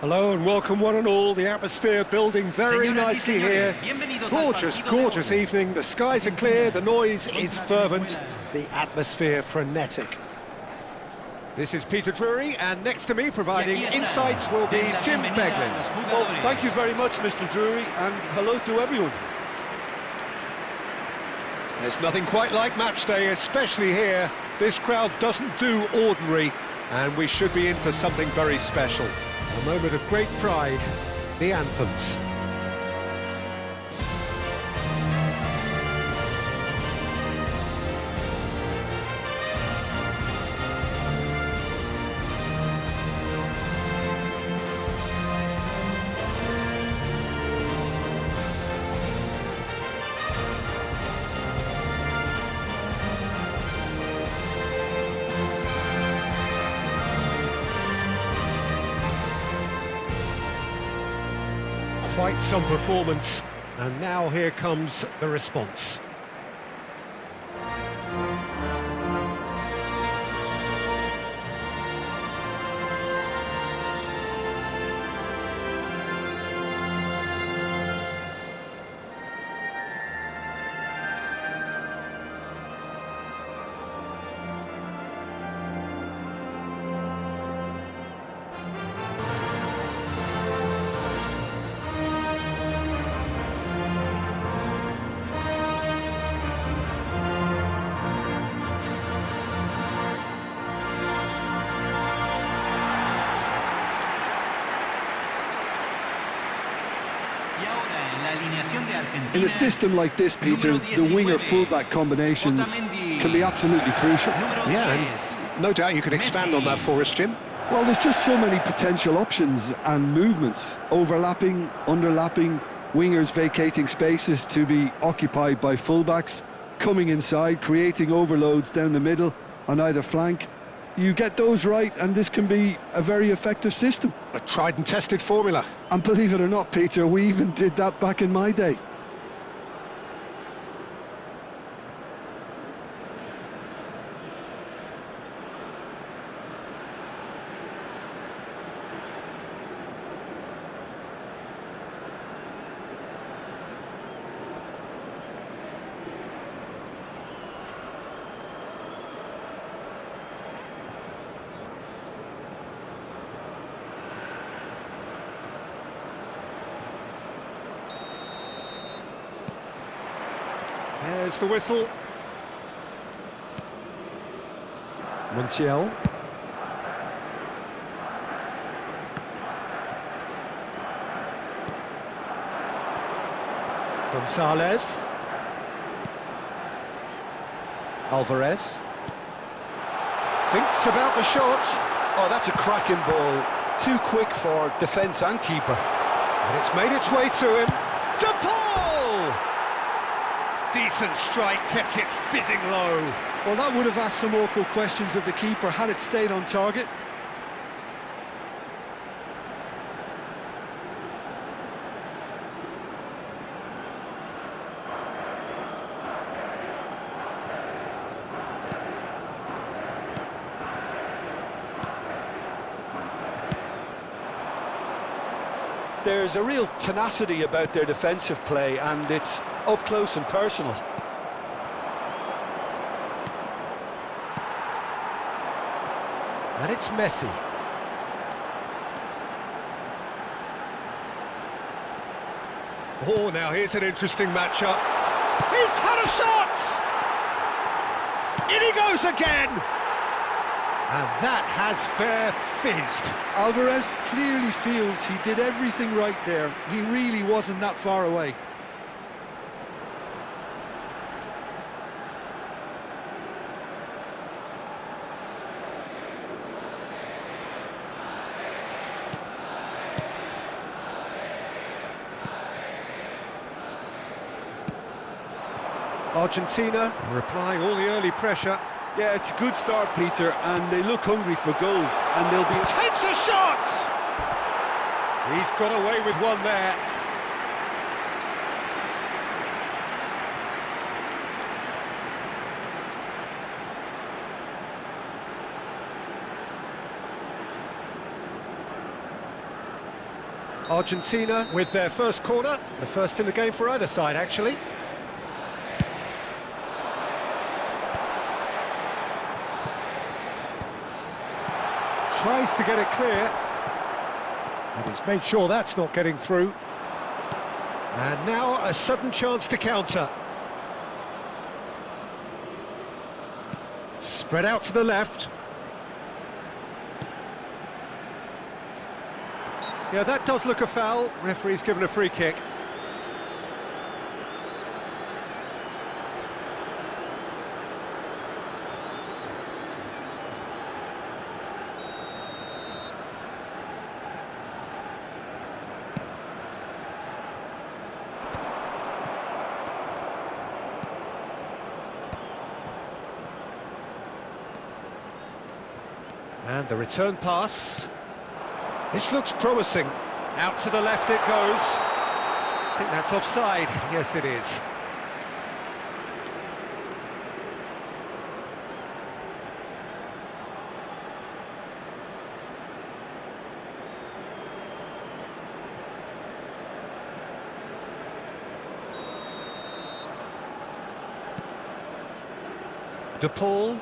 Hello and welcome one and all. The atmosphere building very nicely here. Gorgeous evening. The skies are clear, the noise is fervent, the atmosphere frenetic. This is Peter Drury, and next to me providing insights will be Jim Beglin. Well, thank you very much, Mr. Drury, and hello to everyone. There's nothing quite like match day, especially here. This crowd doesn't do ordinary, and we should be in for something very special. A moment of great pride, the anthems. Quite some performance, and now here comes the response. In a system like this, Peter, the winger-fullback combinations can be absolutely crucial. Yeah, and no doubt you can expand on that for us, Jim. Well, there's just so many potential options and movements, overlapping, underlapping, wingers vacating spaces to be occupied by fullbacks, coming inside, creating overloads down the middle on either flank. You get those right, and this can be a very effective system. A tried and tested formula. And believe it or not, Peter, we even did that back in my day. There's the whistle. Montiel. Gonzalez. Alvarez. Thinks about the shot. Oh, that's a cracking ball. Too quick for defence and keeper. And it's made its way to him. To Paul! Decent strike, kept it fizzing low. Well, that would have asked some awkward questions of the keeper had it stayed on target. There's a real tenacity about their defensive play, and it's up close and personal. And it's Messi. Oh, now here's an interesting matchup. He's had a shot! In he goes again! And that has fair fizzed. Alvarez clearly feels he did everything right there. He really wasn't that far away. Argentina replying all the early pressure. Yeah, it's a good start, Peter, and they look hungry for goals, and they'll be... Takes a shot! He's got away with one there. Argentina with their first corner, the first in the game for either side, actually. Tries to get it clear, and he's made sure that's not getting through. And now a sudden chance to counter. Spread out to the left. Yeah, that does look a foul. Referee's given a free kick. And the return pass. This looks promising. Out to the left it goes. I think that's offside. Yes, it is. De Paul.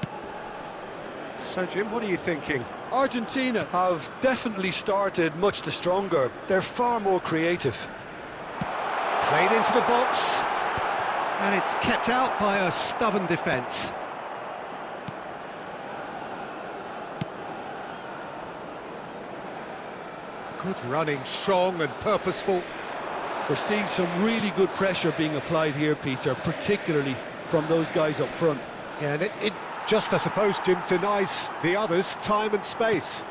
So, Jim, what are you thinking? Argentina have definitely started much the stronger. They're far more creative. Played into the box, and it's kept out by a stubborn defence. Good running, strong and purposeful. We're seeing some really good pressure being applied here, Peter, particularly from those guys up front. Yeah, and it just, I suppose, Jim, denies the others time and space.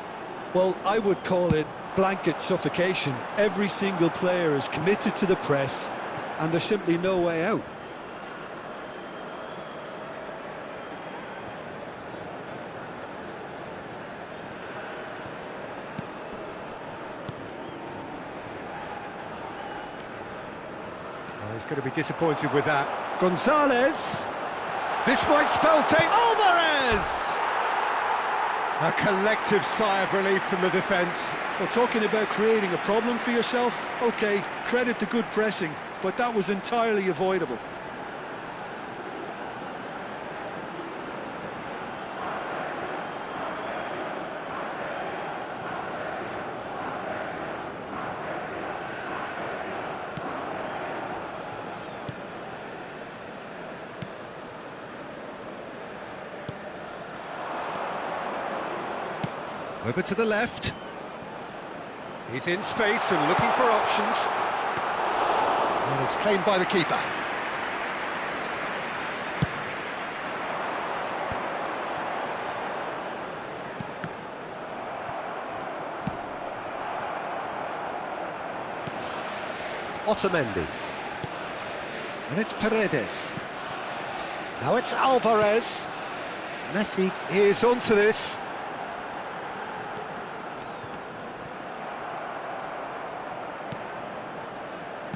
Well, I would call it blanket suffocation. Every single player is committed to the press, and there's simply no way out. Well, he's going to be disappointed with that. Gonzalez! This might spell Alvarez! A collective sigh of relief from the defence. Well, talking about creating a problem for yourself, OK, credit to good pressing, but that was entirely avoidable. Over to the left. He's in space and looking for options. And it's claimed by the keeper. Otamendi. And it's Paredes. Now it's Alvarez. Messi is onto this.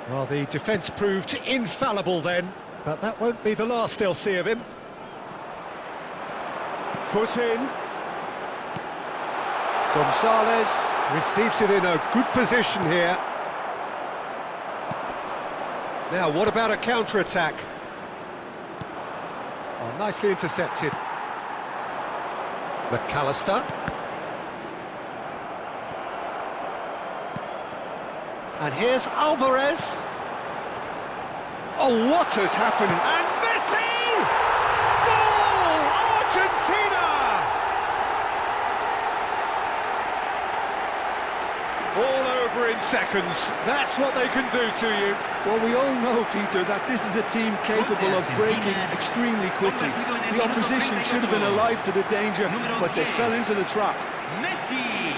Well, the defence proved infallible then, but that won't be the last they'll see of him. Foot in. Gonzalez receives it in a good position here. Now, what about a counter-attack? Oh, nicely intercepted. McAllister. And here's Alvarez. Oh, what has happened? And Messi! Goal! Argentina! All over in seconds. That's what they can do to you. Well, we all know, Peter, that this is a team capable of breaking extremely quickly. The opposition should have been alive to the danger, but they fell into the trap. Messi!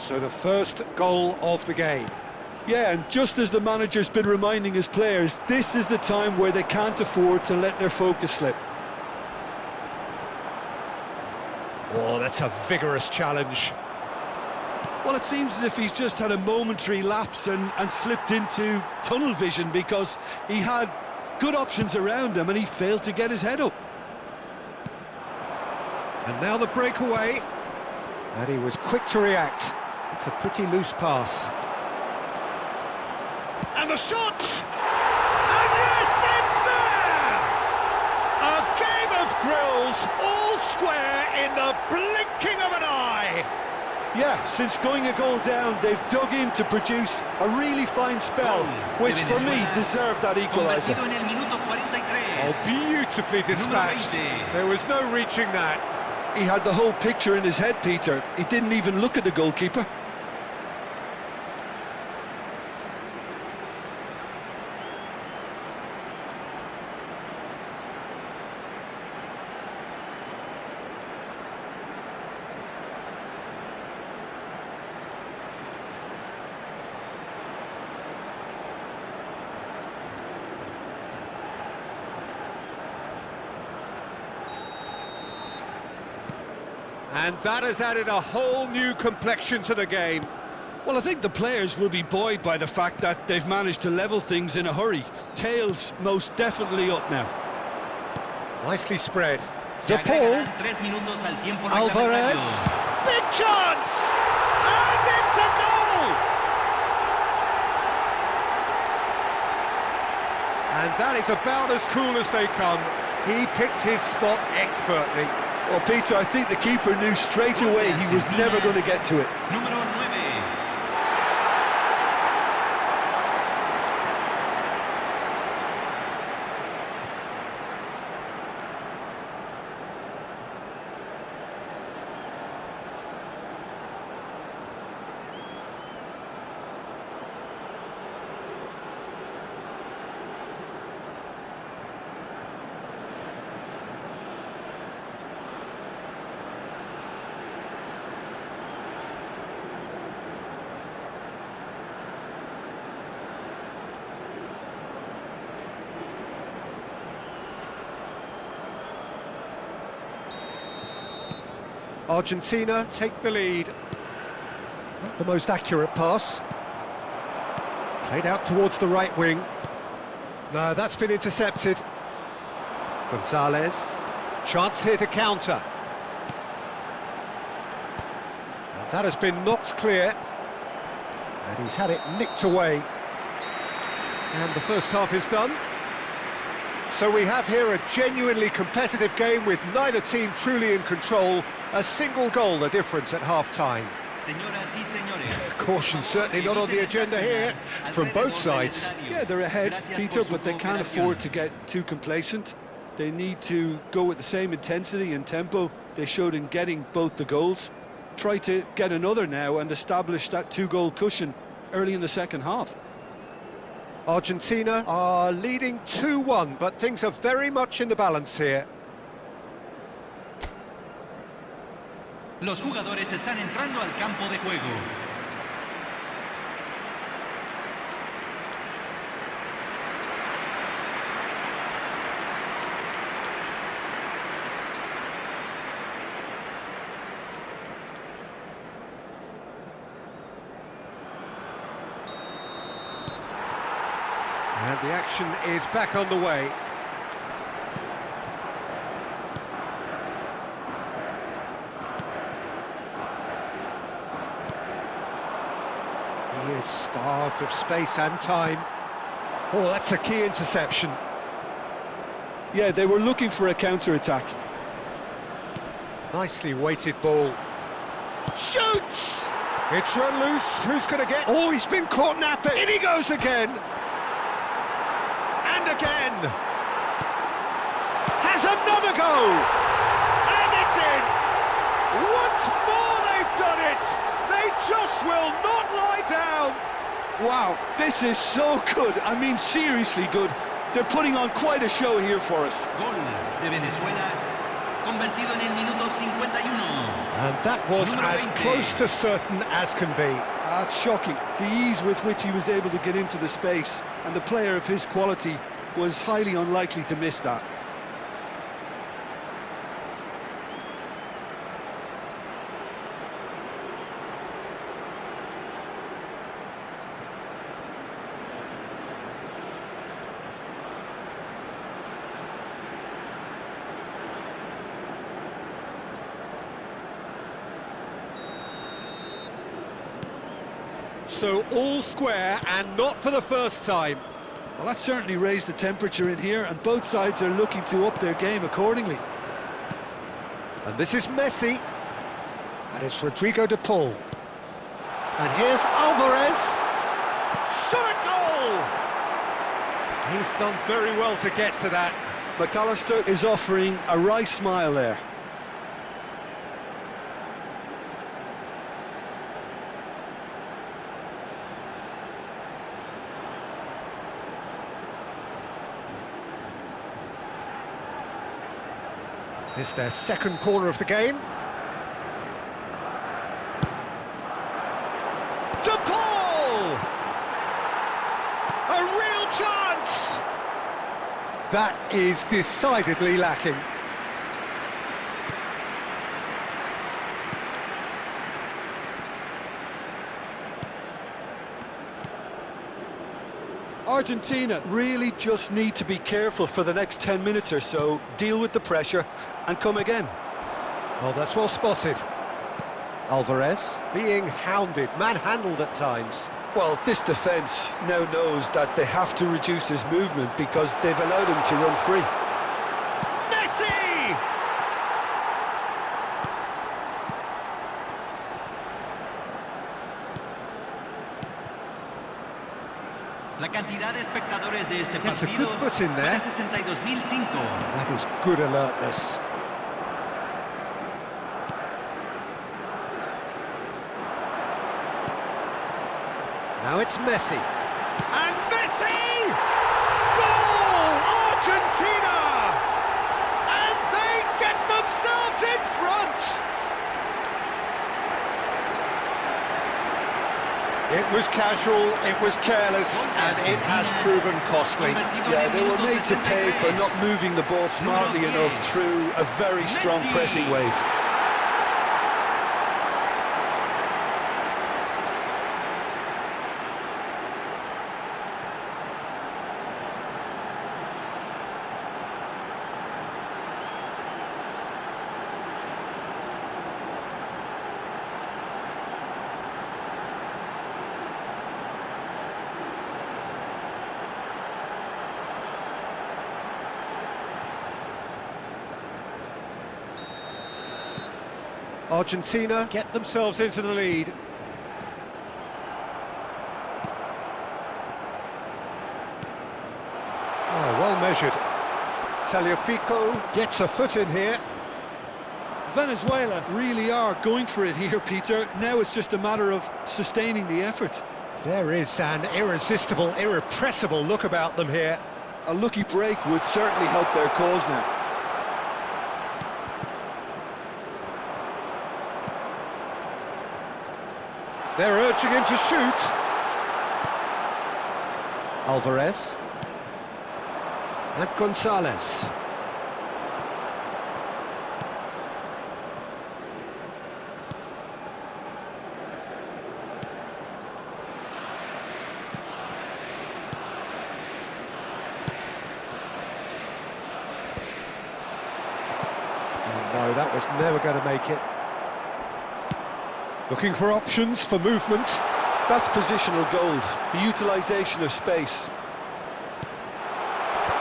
So the first goal of the game. Yeah, and just as the manager's been reminding his players, this is the time where they can't afford to let their focus slip. Oh, that's a vigorous challenge. Well, it seems as if he's just had a momentary lapse and slipped into tunnel vision, because he had good options around him and he failed to get his head up. And now the breakaway. And he was quick to react. It's a pretty loose pass. And the shot! And yes, it's there! A game of thrills, all square in the blinking of an eye. Yeah, since going a goal down, they've dug in to produce a really fine spell, which for me deserved that equaliser. Oh, beautifully dispatched. There was no reaching that. He had the whole picture in his head, Peter. He didn't even look at the goalkeeper. And that has added a whole new complexion to the game. Well, I think the players will be buoyed by the fact that they've managed to level things in a hurry. Tails most definitely up now. Nicely spread. De Paul. Alvarez. Big chance! And it's a goal! And that is about as cool as they come. He picked his spot expertly. Well, Peter, I think the keeper knew straight away he was never going to get to it. Argentina take the lead. Not the most accurate pass. Played out towards the right wing. No, that's been intercepted. Gonzalez. Chance here to counter. And that has been knocked clear. And he's had it nicked away. And the first half is done. So we have here a genuinely competitive game with neither team truly in control. A single goal the difference at half-time. Caution certainly not on the agenda here from both sides. Yeah, they're ahead, Peter, but they can't afford to get too complacent. They need to go with the same intensity and tempo they showed in getting both the goals. Try to get another now and establish that two-goal cushion early in the second half. Argentina are leading 2-1, but things are very much in the balance here. Los jugadores están entrando al campo de juego. And the action is back on the way. He is starved of space and time. Oh, that's a key interception. Yeah, they were looking for a counter-attack. Nicely weighted ball. Shoots! It's run loose. Who's going to get... Oh, he's been caught napping. In he goes again. And again. Has another go. And it's in. Once more they've done it. They just will not lie down. Wow, this is so good. I mean, seriously good. They're putting on quite a show here for us. Gol de Venezuela. convertido en el minuto 51. And that was Número as 20. close to certain as can be. That's shocking. The ease with which he was able to get into the space, and the player of his quality was highly unlikely to miss that. So all square, and not for the first time. Well, that certainly raised the temperature in here, and both sides are looking to up their game accordingly. And this is Messi. And it's Rodrigo de Paul. And here's Alvarez. Shot a goal! He's done very well to get to that. McAllister is offering a wry smile there. It's their second corner of the game. De Paul! A real chance! That is decidedly lacking. Argentina really just need to be careful for the next 10 minutes or so, deal with the pressure and come again. Oh, that's well spotted. Alvarez being hounded, manhandled at times. Well, this defence now knows that they have to reduce his movement because they've allowed him to run free. Messi! La cantidad de espectadores de este That's a partido good foot in there. fue de 62.005. That is good alertness. Now it's Messi. And Messi! Goal! Argentina! And they get themselves in front! It was casual, it was careless, and it has proven costly. Yeah, they were made to pay for not moving the ball smartly enough through a very strong pressing wave. Argentina get themselves into the lead. Oh, well measured. Tagliafico gets a foot in here. Venezuela really are going for it here, Peter. Now it's just a matter of sustaining the effort. There is an irresistible, irrepressible look about them here. A lucky break would certainly help their cause now. They're urging him to shoot. Alvarez. And Gonzalez. Oh no, that was never going to make it. Looking for options for movement. That's positional gold, the utilisation of space.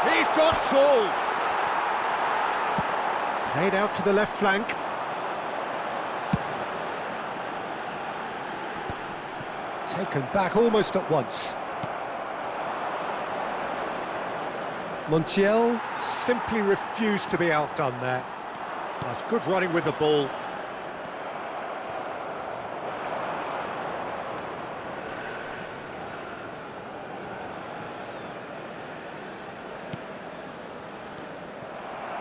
He's got tall. Played out to the left flank. Taken back almost at once. Montiel simply refused to be outdone there. That's good running with the ball.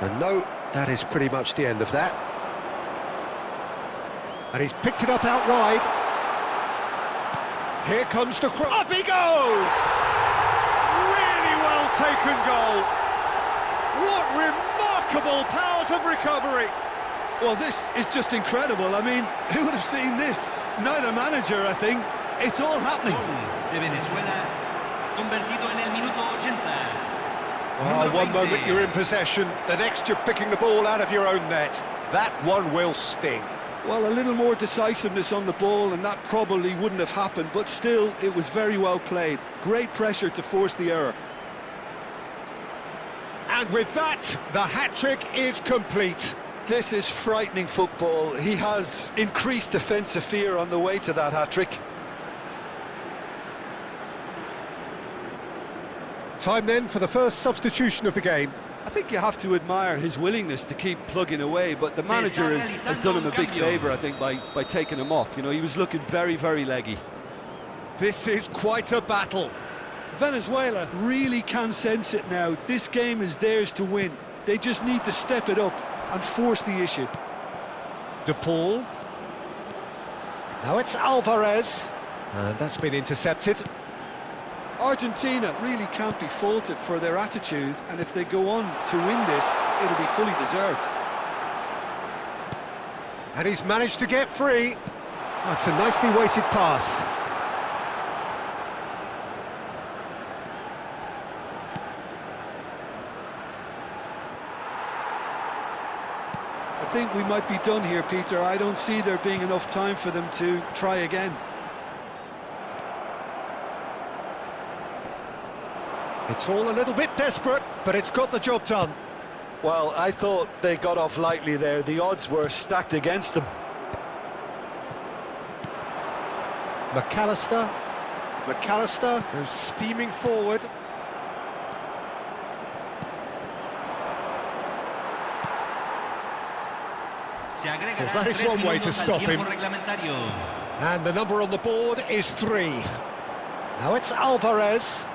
And no That is pretty much the end of that. And he's picked it up out wide. Here comes the cross. Up he goes! Really well taken goal. What remarkable powers of recovery. Well, this is just incredible. I mean, who would have seen this? Neither manager, I think. It's all happening. De Venezuela, convertido en el minuto 80. Oh, one moment you're in possession, the next you're picking the ball out of your own net. That one will sting. Well, a little more decisiveness on the ball and that probably wouldn't have happened, but still, it was very well played. Great pressure to force the error. And with that, the hat-trick is complete. This is frightening football. He has increased defensive fear on the way to that hat-trick. Time then for the first substitution of the game. I think you have to admire his willingness to keep plugging away, but the manager has done him a big favour, I think, by taking him off. You know, he was looking very, very leggy. This is quite a battle. Venezuela really can sense it now. This game is theirs to win. They just need to step it up and force the issue. De Paul. Now it's Alvarez. And that's been intercepted. Argentina really can't be faulted for their attitude, and if they go on to win this, it'll be fully deserved. And he's managed to get free. That's a nicely weighted pass. I think we might be done here, Peter. I don't see there being enough time for them to try again. It's all a little bit desperate, but it's got the job done. Well, I thought they got off lightly there. The odds were stacked against them. McAllister goes steaming forward. Well, that is one way to stop him. And the number on the board is 3. Now it's Alvarez.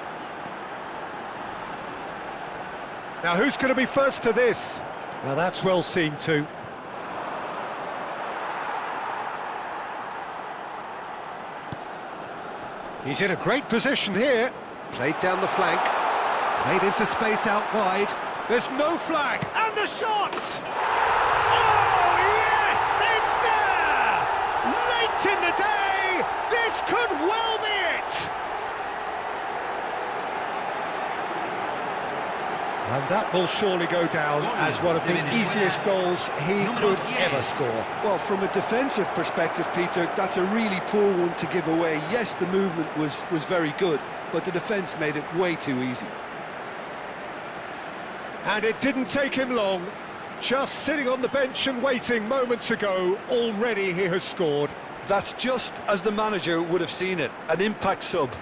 Now who's going to be first to this? Now that's well seen too. He's in a great position here. Played down the flank. Played into space out wide. There's no flag. And the shot! Oh, yes! It's there! Late in the day! This could well be it! And that will surely go down as one of the easiest goals he could ever score. Well, from a defensive perspective, Peter, that's a really poor one to give away. Yes, the movement was very good, but the defence made it way too easy. And it didn't take him long. Just sitting on the bench and waiting moments ago, already he has scored. That's just as the manager would have seen it, an impact sub.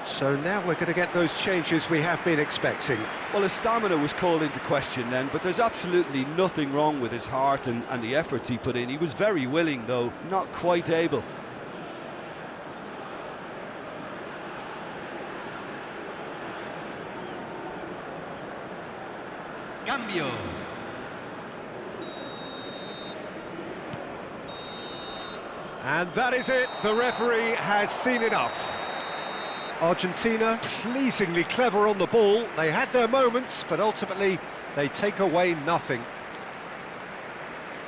So now we're going to get those changes we have been expecting. Well, his stamina was called into question then, but there's absolutely nothing wrong with his heart and the efforts he put in. He was very willing, though, not quite able. Cambio. And that is it. The referee has seen enough. Argentina pleasingly clever on the ball. They had their moments, but ultimately they take away nothing.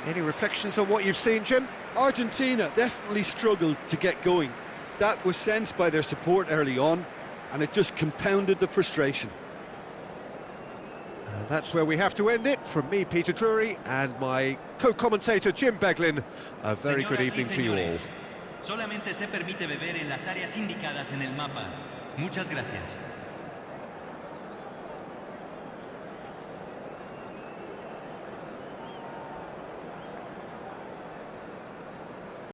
Any reflections on what you've seen, Jim? Argentina definitely struggled to get going. That was sensed by their support early on, and it just compounded the frustration. That's where we have to end it. From me, Peter Drury, and my co-commentator, Jim Beglin, a very good evening to you all. Solamente se permite beber en las áreas indicadas en el mapa. Muchas gracias.